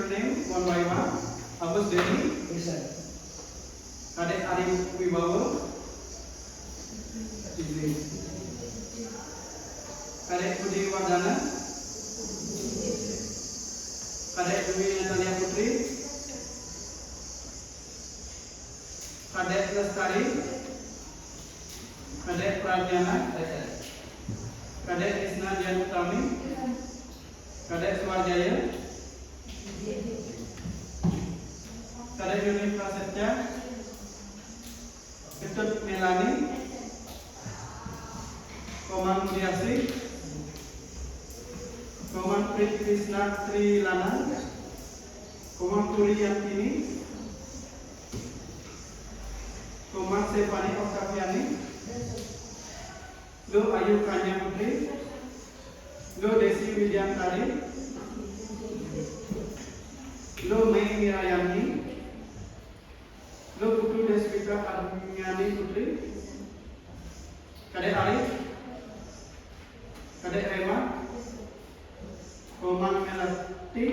your name one by one? Agus Denny? Yes, sir. Kadek Arif Wibawa? Kadek Budi Wardana? Kadek Dwi Natalia Putri? Kadek Lestari? Kadek Pradjana? Kadek Isna Dian Utami? Kadek Suarjaya? Kadek Yuni Prasetya? Ketut Melani? Koman Mulyasi? Koman Prit Krishna Trilana? Koman Turi Yantini? Koman Stefani Oktaviani? Lo Ayu Kanya Putri? Lo Desi Widyantari? Lo Mei Mirayani? Lo Putu Deswika Armiani Putri? Kadek Arif? Kadek Rema? Koman Melati?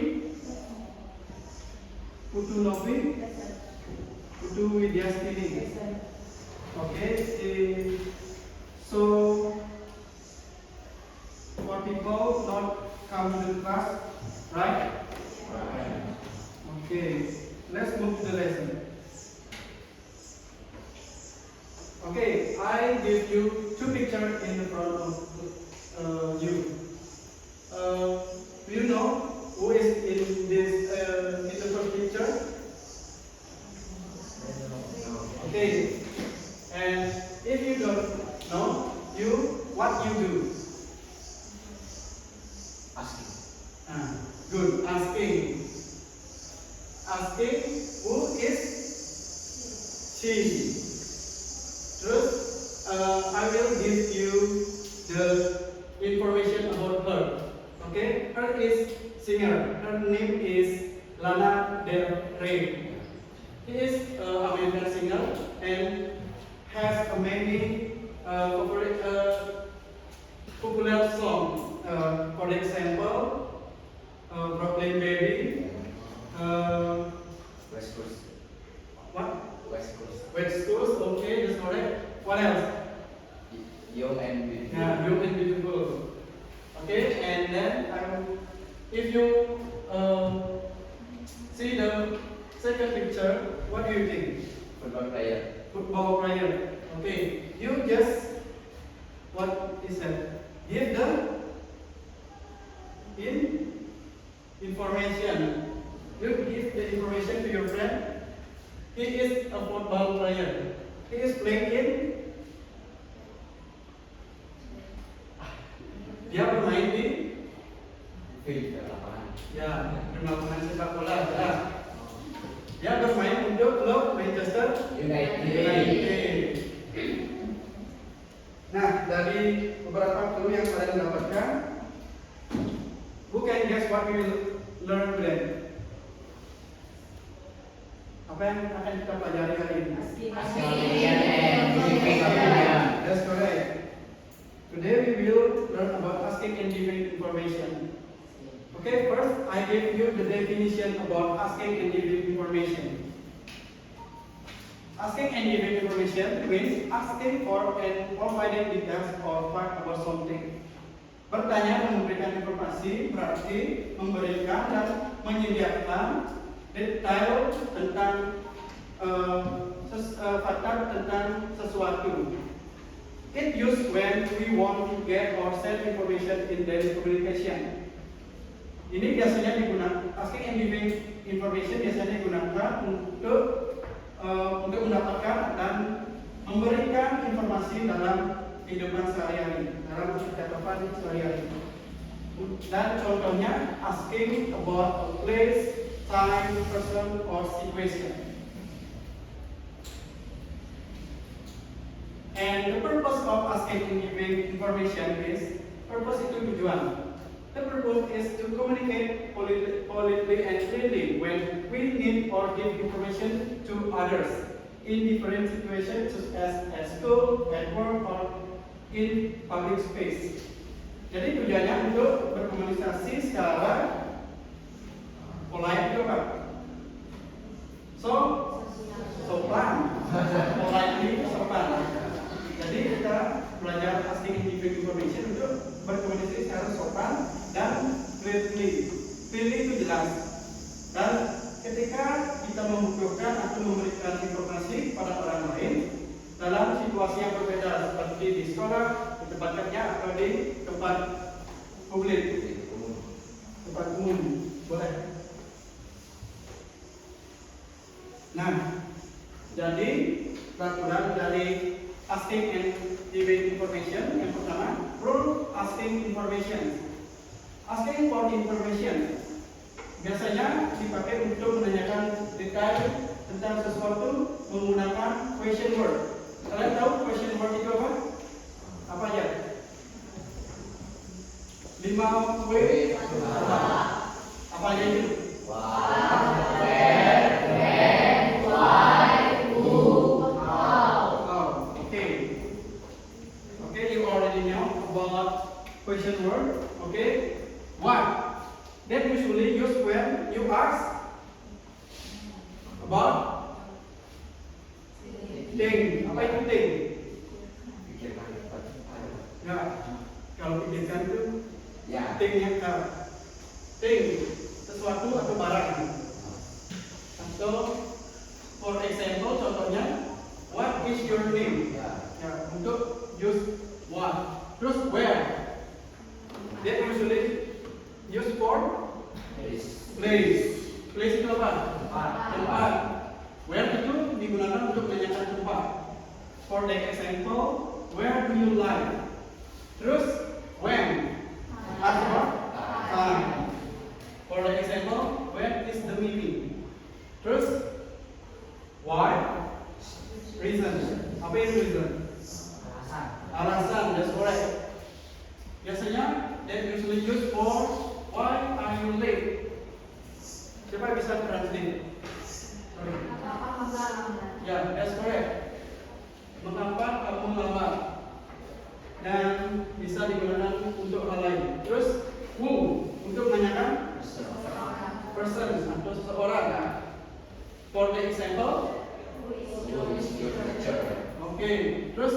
Putu Novi? Putu Widyastini? Okay, so for people not come to the class, right? Okay, let's move to the lesson. Okay, I give you two pictures in the front of you. Do you know who is in this in the first picture? Okay, and if you don't know, what you do? Asking. Good. Asking. Asking who is she? Terus, I will give you the information about her. Okay, her is singer. Her name is Lana Del Rey. He is American singer and has a many popular song. For example, Brooklyn Baby. West Coast. What? West Coast. West Coast. Okay, that's correct. What else? Young and Beautiful. Yeah, Young and Beautiful. Okay, and then if you see the second picture, what do you think? Football player. Football player. Okay, you just what is that? Give the information. You give the information to your friend. He is a football player. He is playing in. Dia bermain di. Field lapangan. Ya, bermain sepak bola. Ya. Dia bermain untuk klub Manchester United. Nah, dari beberapa clue yang kalian dapatkan, who can guess what we will learn today? Apa yang akan kita pelajari hari ini? That's correct. Today we will learn about asking and giving information. Okay, first I give you the definition about asking and giving information. Asking and giving information means asking for and providing details or fact about something. Bertanya dan memberikan informasi berarti memberikan dan menyediakan detail tentang fakta tentang sesuatu. It used when we want to get or send information in daily communication. Ini biasanya digunakan, asking and giving information biasanya digunakan untuk mendapatkan dan memberikan informasi dalam kehidupan sehari-hari, dalam percakapan sehari-hari. Dan contohnya asking about a place, time, person, or situation. And the purpose of asking and giving information is, purpose itu tujuan. The purpose is to communicate politely and clearly when we need or give information to others in different situations such as at school, at work, or in public space. Jadi tujuannya untuk berkomunikasi secara polite itu clearly itu jelas. Dan ketika kita membutuhkan atau memberikan informasi pada orang lain dalam situasi yang berbeda seperti di sekolah, di tempat kerja atau di tempat publik, tempat umum, boleh. Nah, jadi peraturan dari asking and giving information yang pertama, rule asking information. Asking for information biasanya dipakai untuk menanyakan detail tentang sesuatu menggunakan question word. Kalian tahu question word itu apa? Apa aja? 5 W. Apa aja itu? Question word, okay? Why? That usually used when you ask about thing. Apa itu thing? Ya, kalau pikirkan itu thing yang thing, sesuatu atau barang. Atau for example, contohnya, what is your name? Ya, untuk use what. Terus where? That usually used for place. Place itu apa? Tempat. Where itu digunakan untuk menanyakan tempat. For the example, where do you live? Terus when? Apa? Time. For the example, when is the meeting? Terus why? Reason. Apa itu reason? Alasan. That's correct. Biasanya that usually used for why are you late? Siapa bisa translate? Ya, that's correct. Mengapa kamu lambat? Dan bisa digunakan untuk hal lain. Terus who untuk menanyakan person atau seseorang. Ya. For the example, okay. Terus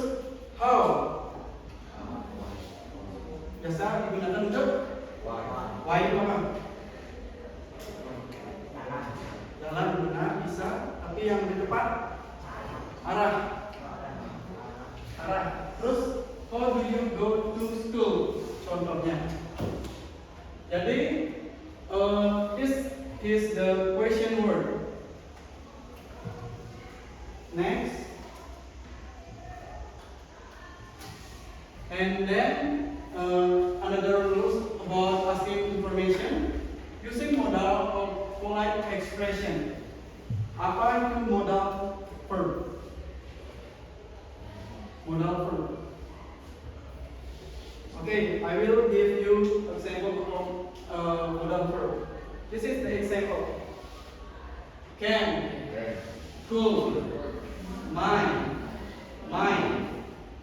how? Biasa digunakan untuk why itu apa? Jalan benar bisa, tapi yang lebih tepat arah. Terus how do you go to school? Contohnya. Jadi this is the question word. Next, and then another rules about asking information using modal of polite expression. Apa itu modal verb? Modal verb. Okay, I will give you example of modal verb. This is the example. Can, could, might,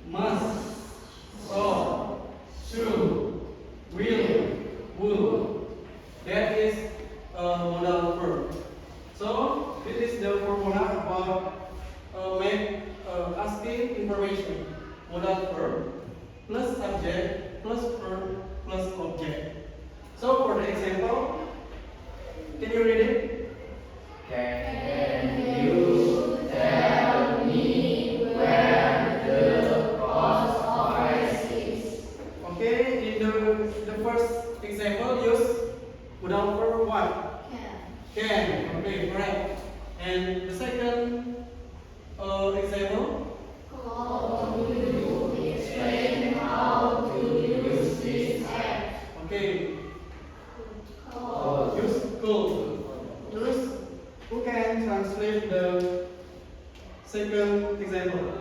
must, so, should, will, would. That is a modal verb. So this is the formula about asking information. Modal verb plus subject plus verb plus object. So for the example, can you read it? Can you tell me where the post office is? Okay, in the first example, use modal verb what? Can. Okay, correct. And the second example? Explain how to use this app. Okay. Use could. Terus, who can translate the second example?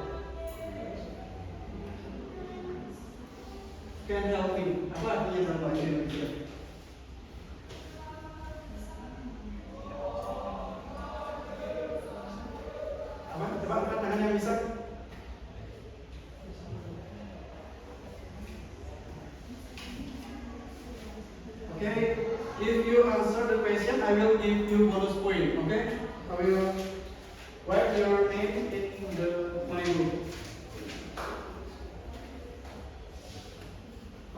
Can help me. Apa artinya dalam bahasa Indonesia? Apa? Coba angkat tangan yang bisa. Okay, if you answer the question, I will give you bonus point. Okay, I will write your name in the my book.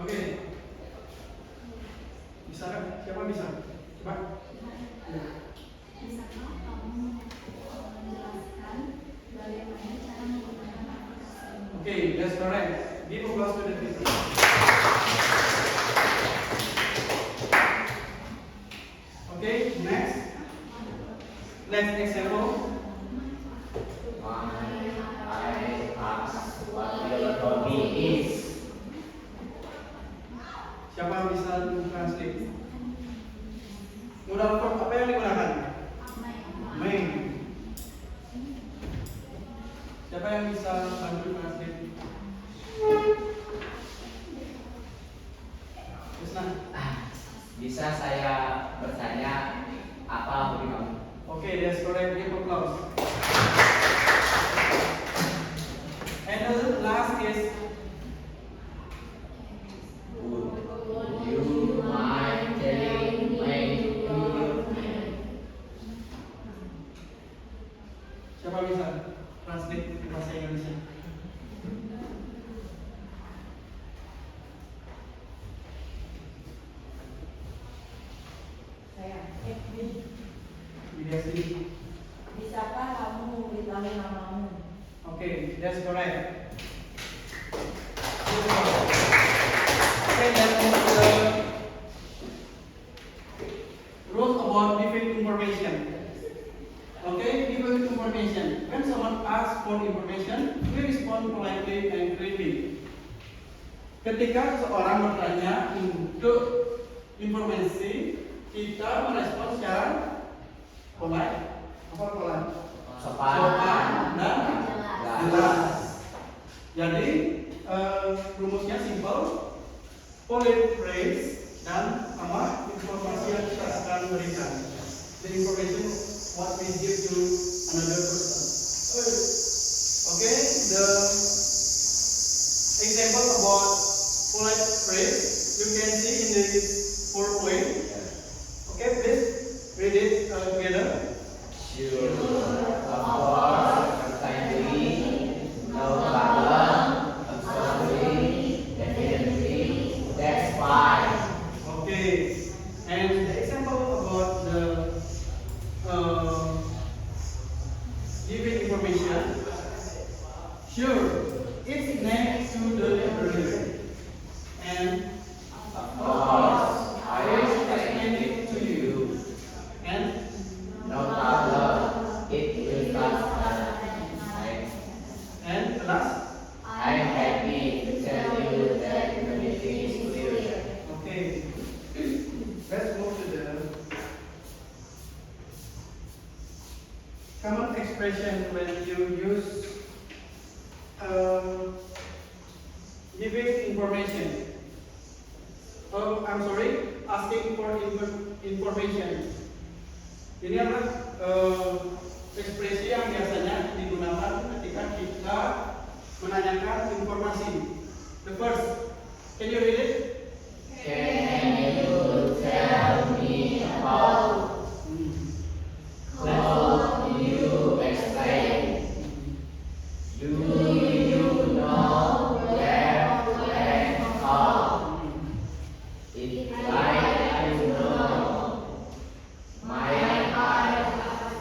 Okay, bisa kan? Siapa bisa? Coba. Ya. Bisakah kamu menjelaskan bagaimana cara menggunakan aplikasi ini? Okay, that's correct. Give applause to the teacher. Okay, next. Next example. I ask what your hobby is. Siapa yang bisa translate? Modal verb apa yang digunakan? Main. Siapa yang bisa bantu translate? Krisna. Bisa saya bertanya apa hobi kamu? Okay, that's correct. Give applause. And the last is Would you mind telling me your name? siapa bisa translate ke bahasa Indonesia? Saya FB. Dia sendiri. Bisakah kamu memberitahu namamu? Okay, that's correct. Okay, let's move to the rules about giving information. Okay, giving information. When someone asks for information, we respond politely and clearly. Ketika seseorang bertanya untuk informasi, kita merespon secara polite. Apa polite? Sopan dan jelas. Jadi rumusnya simple, polite phrase dan sama informasi yang kita akan berikan. The information what we give to another person. Okay, the example about polite phrase you can see in this 4 point. Okay, please read it together. Sure, of course, kindly, no problem, absolutely, definitely, that's fine. Okay, and the example about the giving information. Sure, it's next to the library, and Of course, I will explain it to you. and No problem, it will not fine. and the last. I'm happy to tell you that the meeting is clear. Okay, let's move to the common expression when you use giving information. I'm sorry, asking for information. Ini adalah ekspresi yang biasanya digunakan ketika kita menanyakan informasi. The first, can you read it? Can you tell me about how you explain? Do you know where and how? It's like you know. Might I ask?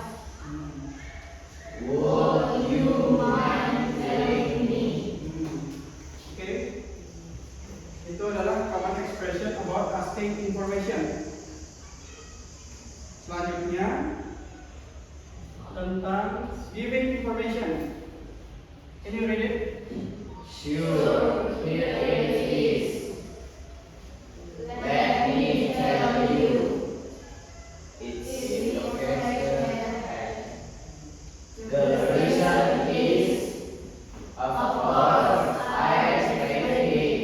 Would you mind telling me? Okay. Itu adalah common expression about asking information. Selanjutnya tentang giving information. Can you read it? Sure, here it is. Let me tell you. It's in the question. The reason is, of course, I explained it.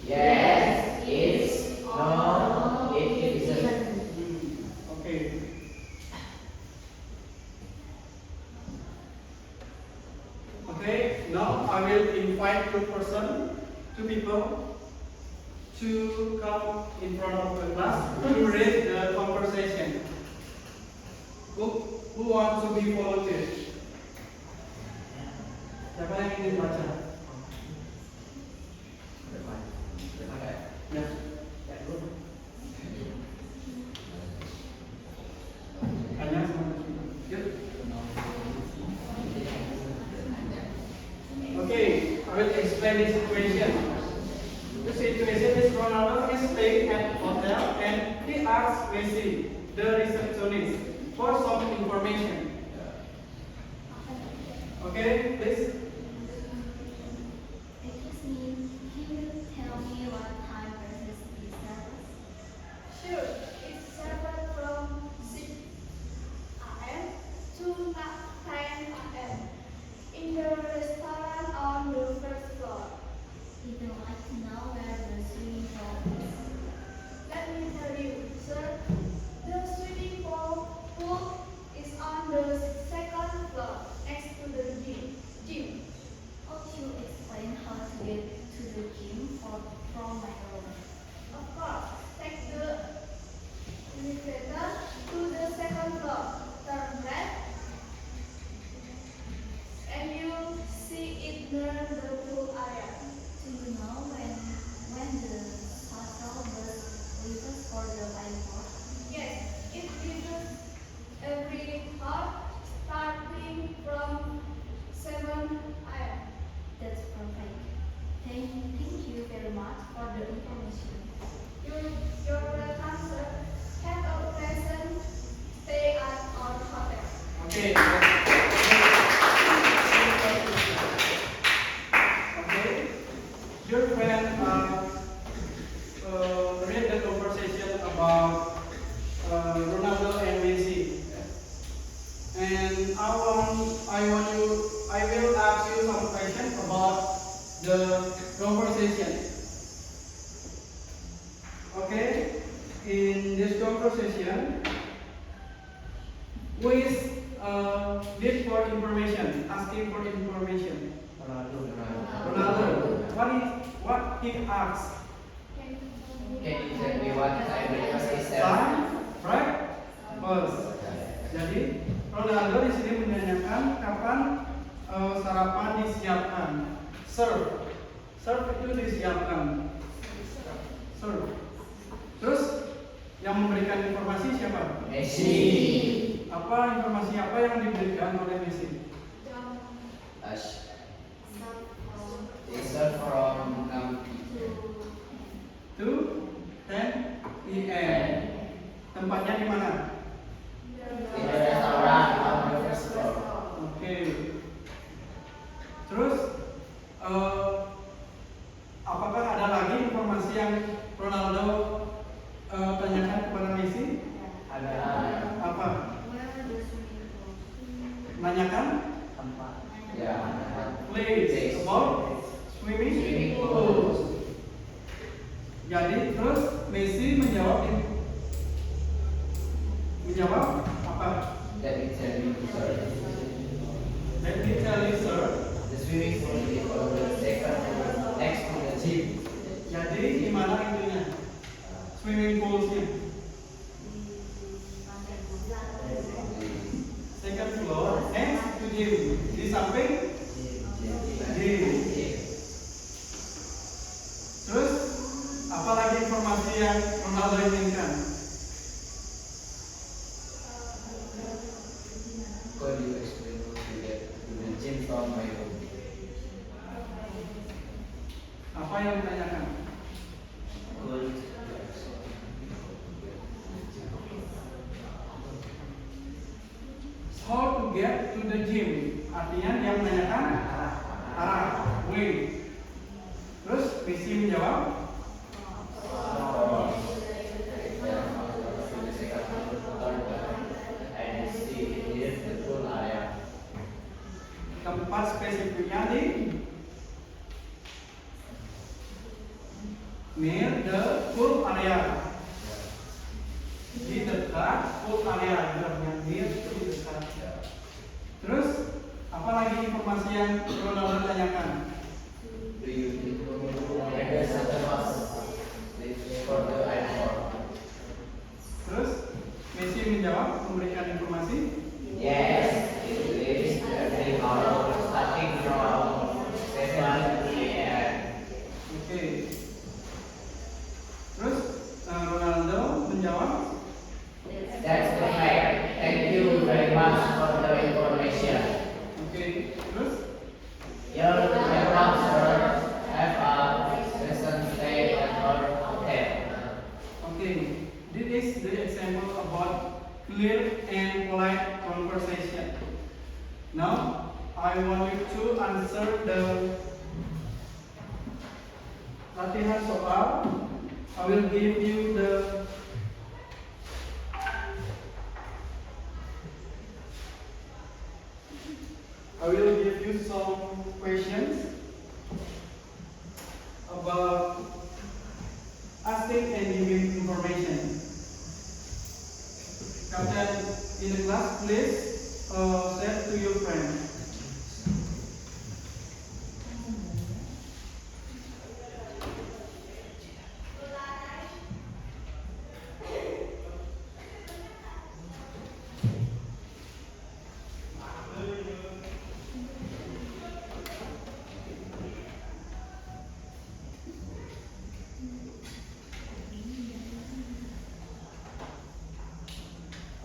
Yes, it's, no, it isn't. Okay. Okay, now I will invite two people to come in front of the class to read the conversation. Who wants to be volunteer? Siapa yang ingin baca? Ya. explain the situation. The situation is Ronaldo is staying at hotel and he asks Messi, the receptionist, for some information. Okay, please. Excuse me, can you tell me what time versus the service? Sure, it's served from 6 a.m. to 10 a.m. in the restaurant on the first floor. Would you like to know where the swimming pool is? Let me tell you, sir, the swimming pool is on the second floor next to the gym. Could you explain how to get to the gym from my room? Of course, take the elevator to the second floor, turn left, and you see it near the pool area. Do you know when the shuttle bus leaves for the airport? Yes, it leaves every hour starting from 7 a.m. That's perfect. Thank you very much for the information. You're welcome, sir. Have a pleasant stay at our hotel. Okay. Okay. Your friend read the conversation about Ronaldo and Messi, and I will ask you some questions about the conversation. Okay. In this conversation, who is need for information, asking for information? Ronaldo. What he asks? Can you tell me what time breakfast is served? Time, right? First. Jadi Ronaldo di sini menanyakan kapan sarapan disiapkan. Serve itu disiapkan. Serve. Terus yang memberikan informasi siapa? Messi. Apa informasi apa yang diberikan oleh Messi? Ash. They serve from 2 10 PM. Tempatnya di mana? in the restaurant on the first floor. Oke. Terus apakah ada lagi informasi yang Ronaldo tanyakan kepada Messi? Ada Apa? Where the swimming pool? Menanyakan tempat. Ya. place about swimming Swimming pool. pool. Jadi terus Messi menjawab apa? Let me tell you, sir. Let me tell you, sir. The swimming pool is on the second floor next to the gym. Jadi di mana itunya? Swimming poolsnya. Second floor next to gym. Di samping gym. Terus apalagi informasi yang Ronaldo inginkan? Could you explain how to get to the gym from my room? Apa yang ditanyakan? Could How to get to the gym? Artinya dia menanyakan arah, way. Terus Messi menjawab, tempat spesifiknya di near the pool area. Di dekat pool area, yang near itu di dekat. Terus apa lagi informasi yang Ronaldo tanyakan? do you whether such a bus for the airport? Terus Messi menjawab, memberikan informasi. Yes, it is every hour starting from 7 a.m. Oke. Terus Ronaldo menjawab, That's perfect. Thank you very much for the information. oke. Terus You're welcome, sir. table about clear and polite conversation. Now, I want you to answer the latihan soal. I will give you some questions about asking and giving information. Captain in the class, please say to your friend.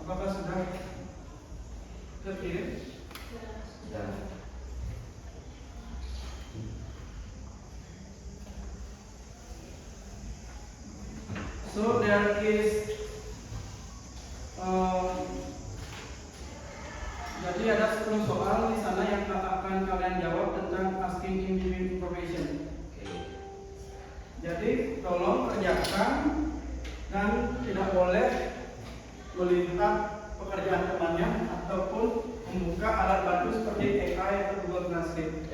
Apakah sudah terkirim? Dan So there is jadi ada 10 soal di sana yang akan kalian jawab tentang asking and giving information. Jadi tolong kerjakan dan tidak boleh melihat pekerjaan temannya ataupun membuka alat bantu seperti AI atau Google Translate.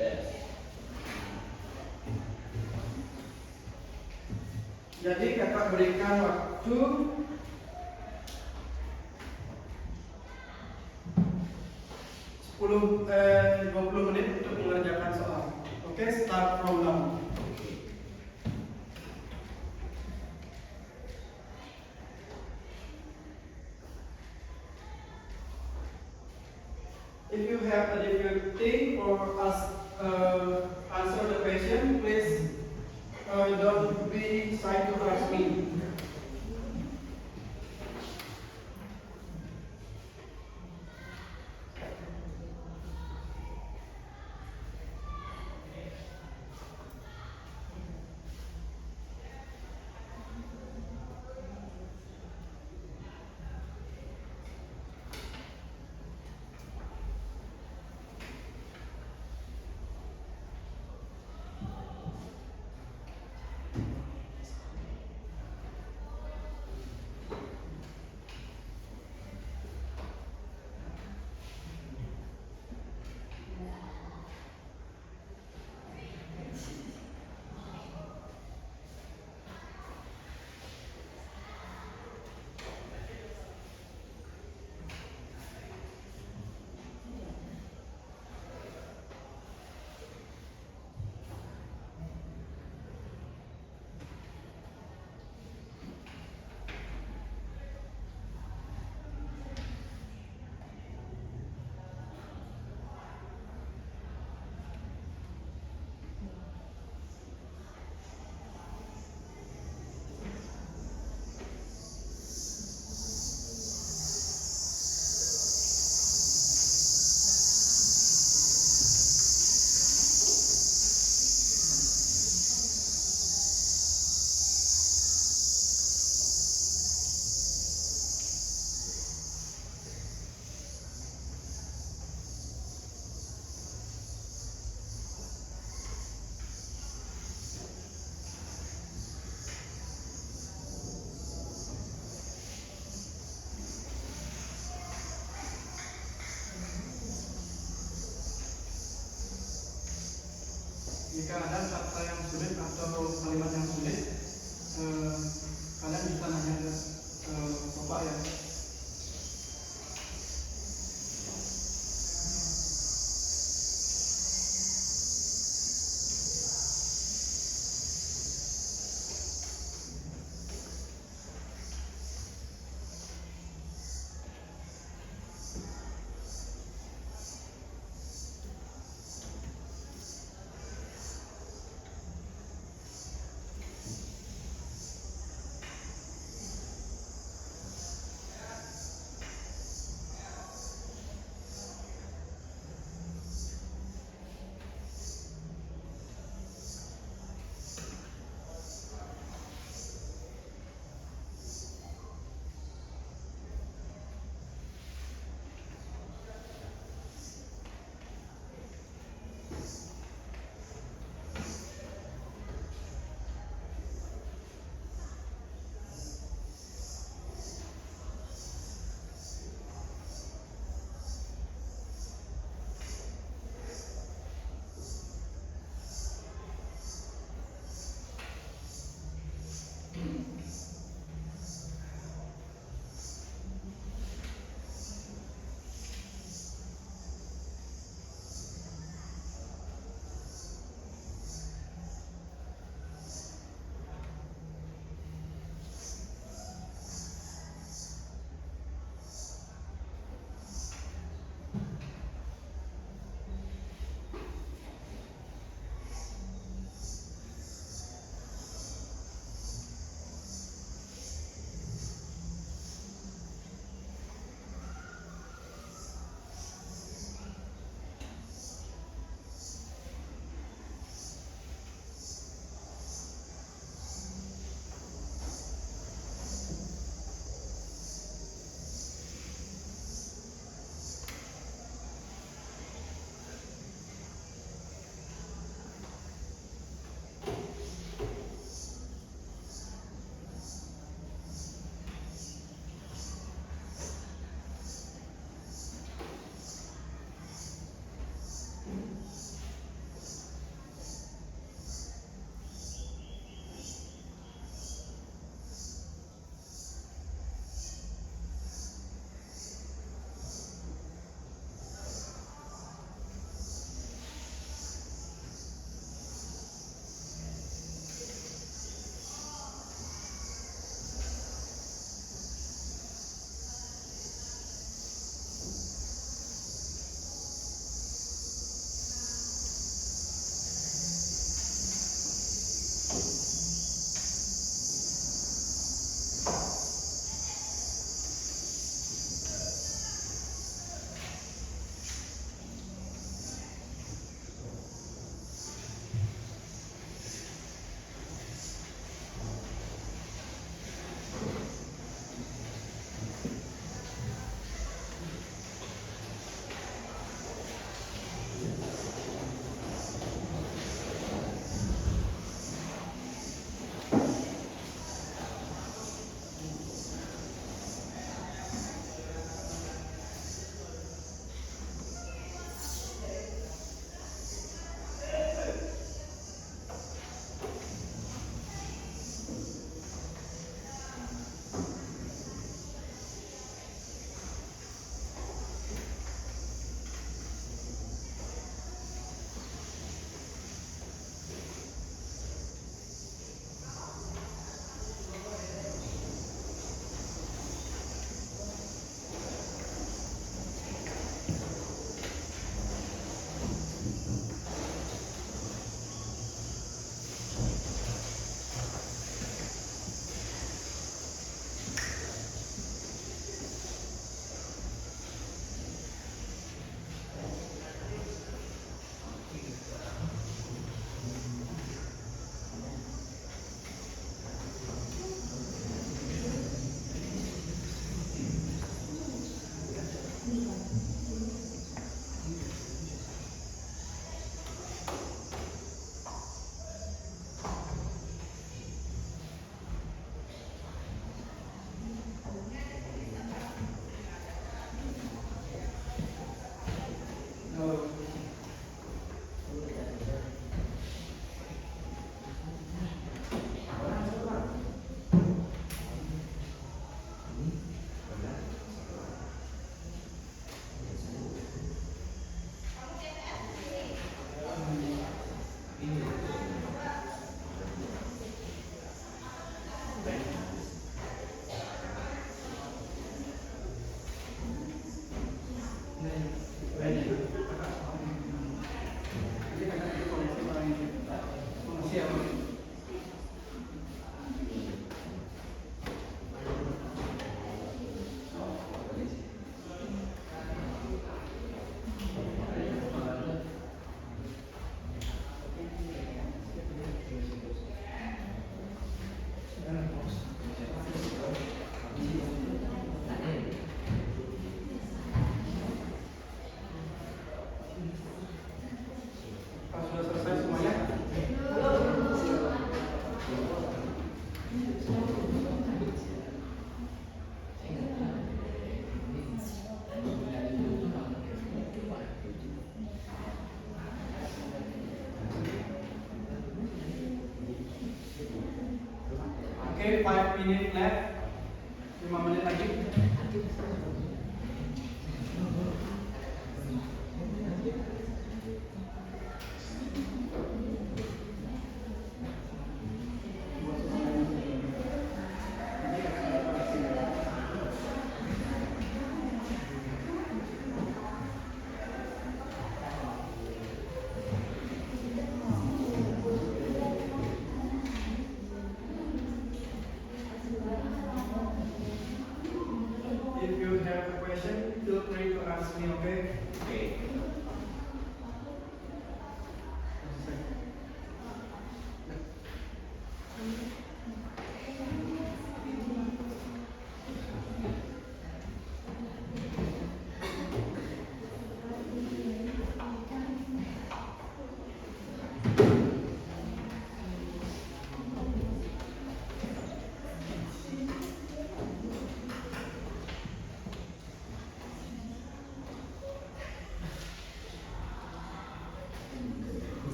Jadi kakak berikan waktu 20 menit untuk mengerjakan soal. Oke, start from now. If you have a difficulty or answer the question, please don't be shy to ask me. Jika ada kata yang sulit atau kalimat yang sulit, kalian bisa nanya ke Bapak ya. Okay, 5 minutes left. 5 menit lagi. If you have a question, feel free to ask me, okay? Okay.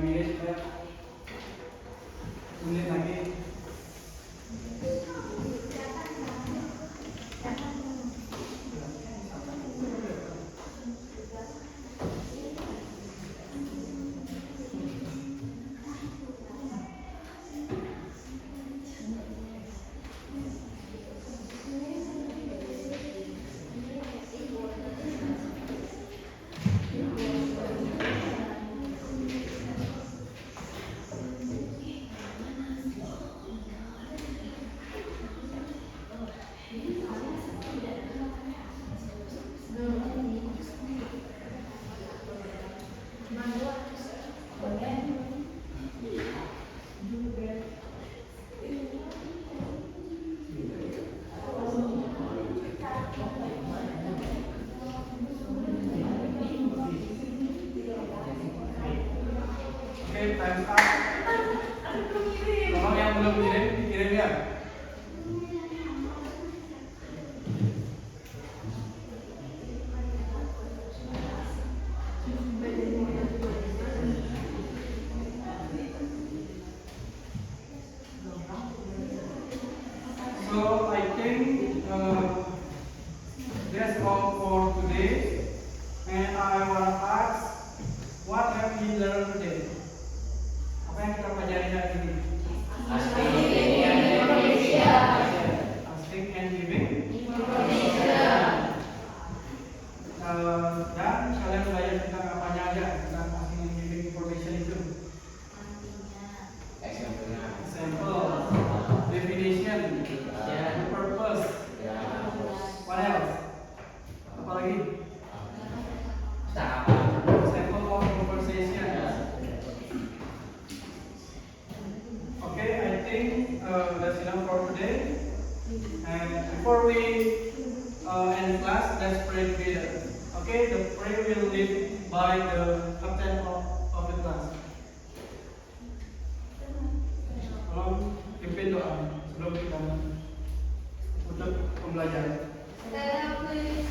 Minit ya. Menit lagi. Oke, time's up. Tolong yang belum dikirim ya. So I think that's all for today, and I want to ask, what have we learned today? Apa yang kita pelajari hari ini? Asking and giving. Dan kalian belajar tentang apanya aja tentang asking and giving information itu? Example, definition, purpose. What else? Apa lagi? Example of conversation. Okay, I think that's enough. before we end class, let's pray together. Okay, the prayer will lead by the captain of the class. Tolong pimpin doa sebelum kita tutup pembelajaran. Stand up, please.